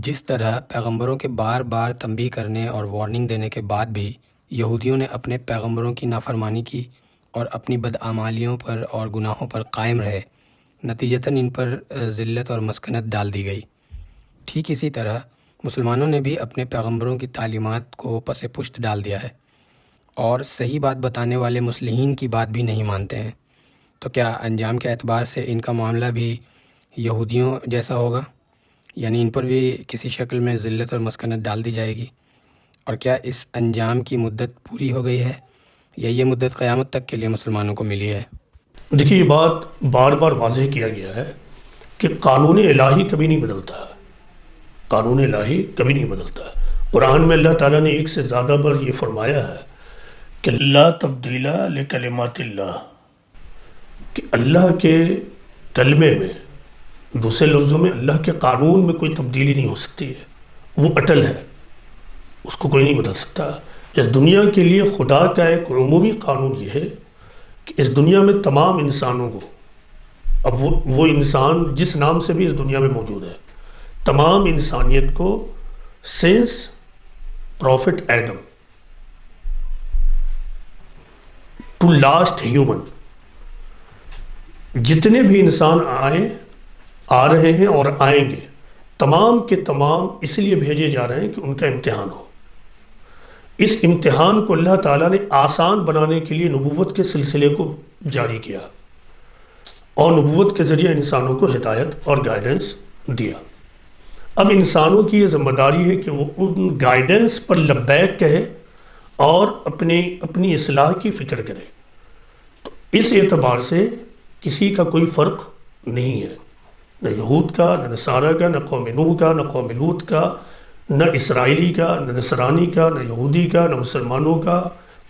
جس طرح پیغمبروں کے بار بار تنبیہ کرنے اور وارننگ دینے کے بعد بھی یہودیوں نے اپنے پیغمبروں کی نافرمانی کی اور اپنی بدعمالیوں پر اور گناہوں پر قائم رہے، نتیجتاً ان پر ذلت اور مسکنت ڈال دی گئی۔ ٹھیک اسی طرح مسلمانوں نے بھی اپنے پیغمبروں کی تعلیمات کو پس پشت ڈال دیا ہے اور صحیح بات بتانے والے مصلحین کی بات بھی نہیں مانتے ہیں۔ تو کیا انجام کے اعتبار سے ان کا معاملہ بھی یہودیوں جیسا ہوگا؟ یعنی ان پر بھی کسی شکل میں ذلت اور مسکنت ڈال دی جائے گی؟ اور کیا اس انجام کی مدت پوری ہو گئی ہے یا یہ مدت قیامت تک کے لیے مسلمانوں کو ملی ہے؟ دیکھیے، یہ بات بار بار واضح کیا گیا ہے کہ قانون الہی کبھی نہیں بدلتا ہے۔ قانون الہی کبھی نہیں بدلتا ہے۔ قرآن میں اللہ تعالیٰ نے ایک سے زیادہ بار یہ فرمایا ہے کہ لا تبدیل لکلمات اللہ، کہ اللہ کے کلمے میں، دوسرے لفظوں میں اللہ کے قانون میں کوئی تبدیلی نہیں ہو سکتی ہے، وہ اٹل ہے، اس کو کوئی نہیں بدل سکتا۔ اس دنیا کے لیے خدا کا ایک عمومی قانون یہ ہے کہ اس دنیا میں تمام انسانوں کو، اب وہ انسان جس نام سے بھی اس دنیا میں موجود ہے، تمام انسانیت کو since prophet Adam to last human, جتنے بھی انسان آ رہے ہیں اور آئیں گے، تمام کے تمام اس لیے بھیجے جا رہے ہیں کہ ان کا امتحان ہو۔ اس امتحان کو اللہ تعالیٰ نے آسان بنانے کے لیے نبوت کے سلسلے کو جاری کیا اور نبوت کے ذریعے انسانوں کو ہدایت اور گائیڈنس دیا۔ اب انسانوں کی یہ ذمہ داری ہے کہ وہ ان گائیڈنس پر لبیک کہے اور اپنی اصلاح کی فکر کرے۔ تو اس اعتبار سے کسی کا کوئی فرق نہیں ہے، نہ یہود کا، نہ نصارہ کا، نہ قوم نوح کا، نہ قوم لوط کا، نہ اسرائیلی کا، نہ نصرانی کا، نہ یہودی کا، نہ مسلمانوں کا،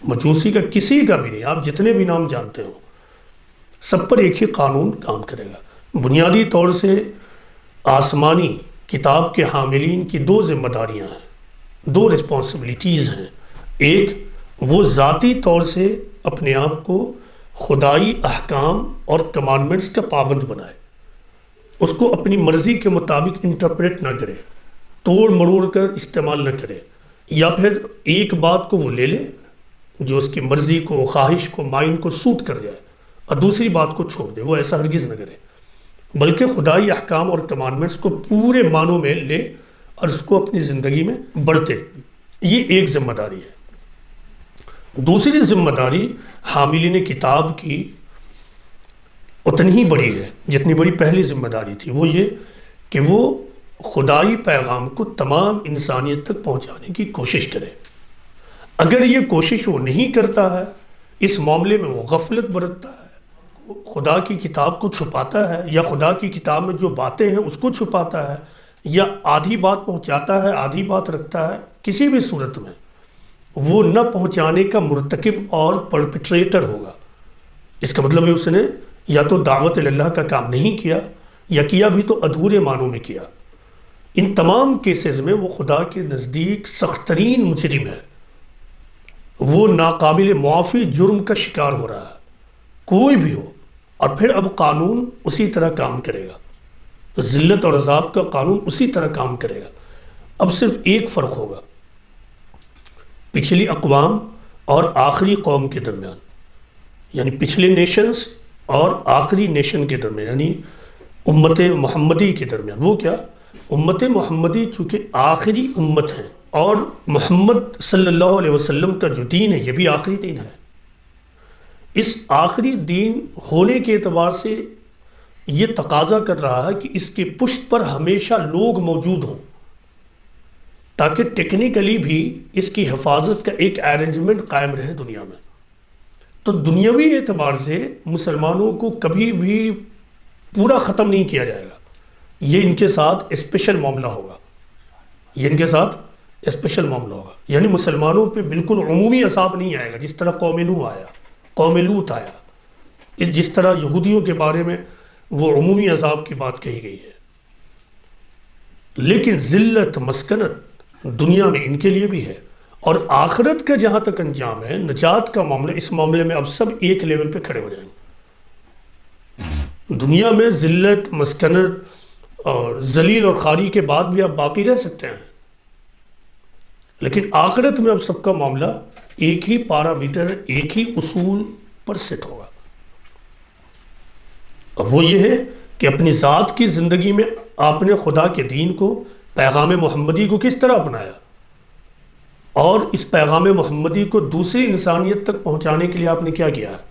مجوسی کا، کسی کا بھی نہیں۔ آپ جتنے بھی نام جانتے ہو، سب پر ایک ہی قانون کام کرے گا۔ بنیادی طور سے آسمانی کتاب کے حاملین کی دو ذمہ داریاں ہیں، دو رسپانسبلٹیز ہیں۔ ایک، وہ ذاتی طور سے اپنے آپ کو خدائی احکام اور کمانڈمنٹس کا پابند بنائے، اس کو اپنی مرضی کے مطابق انٹرپریٹ نہ کرے، توڑ مروڑ کر استعمال نہ کرے، یا پھر ایک بات کو وہ لے لے جو اس کی مرضی کو، خواہش کو، مائنڈ کو سوٹ کر جائے، اور دوسری بات کو چھوڑ دے۔ وہ ایسا ہرگز نہ کرے، بلکہ خدائی احکام اور کمانڈمنٹس کو پورے معنوں میں لے اور اس کو اپنی زندگی میں برتے۔ یہ ایک ذمہ داری ہے۔ دوسری ذمہ داری حاملین کتاب کی اتنی ہی بڑی ہے جتنی بڑی پہلی ذمہ داری تھی، وہ یہ کہ وہ خدائی پیغام کو تمام انسانیت تک پہنچانے کی کوشش کرے۔ اگر یہ کوشش وہ نہیں کرتا ہے، اس معاملے میں وہ غفلت برتتا ہے، خدا کی کتاب کو چھپاتا ہے، یا خدا کی کتاب میں جو باتیں ہیں اس کو چھپاتا ہے، یا آدھی بات پہنچاتا ہے، آدھی بات رکھتا ہے، کسی بھی صورت میں وہ نہ پہنچانے کا مرتکب اور پرپیٹریٹر ہوگا۔ اس کا مطلب ہے اس نے یا تو دعوت اللہ کا کام نہیں کیا، یا کیا بھی تو ادھورے معنوں میں کیا۔ ان تمام کیسز میں وہ خدا کے نزدیک سخت ترین مجرم ہے، وہ ناقابل معافی جرم کا شکار ہو رہا ہے، کوئی بھی ہو۔ اور پھر اب قانون اسی طرح کام کرے گا، ذلت اور عذاب کا قانون اسی طرح کام کرے گا۔ اب صرف ایک فرق ہوگا پچھلی اقوام اور آخری قوم کے درمیان، یعنی پچھلے نیشنز اور آخری نیشن کے درمیان، یعنی امت محمدی کے درمیان۔ وہ کیا؟ امت محمدی چونکہ آخری امت ہے، اور محمد صلی اللہ علیہ وسلم کا جو دین ہے یہ بھی آخری دین ہے۔ اس آخری دین ہونے کے اعتبار سے یہ تقاضا کر رہا ہے کہ اس کی پشت پر ہمیشہ لوگ موجود ہوں، تاکہ ٹیکنیکلی بھی اس کی حفاظت کا ایک ارینجمنٹ قائم رہے دنیا میں۔ تو دنیاوی اعتبار سے مسلمانوں کو کبھی بھی پورا ختم نہیں کیا جائے گا، یہ ان کے ساتھ اسپیشل معاملہ ہوگا، یہ ان کے ساتھ اسپیشل معاملہ ہوگا۔ یعنی مسلمانوں پہ بالکل عمومی عذاب نہیں آئے گا، جس طرح قوم نوح آیا، قوم لوط آیا، جس طرح یہودیوں کے بارے میں وہ عمومی عذاب کی بات کہی گئی ہے۔ لیکن ذلت، مسکنت دنیا میں ان کے لیے بھی ہے، اور آخرت کا جہاں تک انجام ہے، نجات کا معاملہ، اس معاملے میں اب سب ایک لیول پہ کھڑے ہو جائیں گے۔ دنیا میں ذلت، مسکنت اور ذلیل اور خاری کے بعد بھی آپ باقی رہ سکتے ہیں، لیکن آخرت میں اب سب کا معاملہ ایک ہی پیرامیٹر، ایک ہی اصول پر سیٹ ہوگا، اور وہ یہ ہے کہ اپنی ذات کی زندگی میں آپ نے خدا کے دین کو، پیغام محمدی کو کس طرح اپنایا، اور اس پیغام محمدی کو دوسری انسانیت تک پہنچانے کے لیے آپ نے کیا کیا ہے۔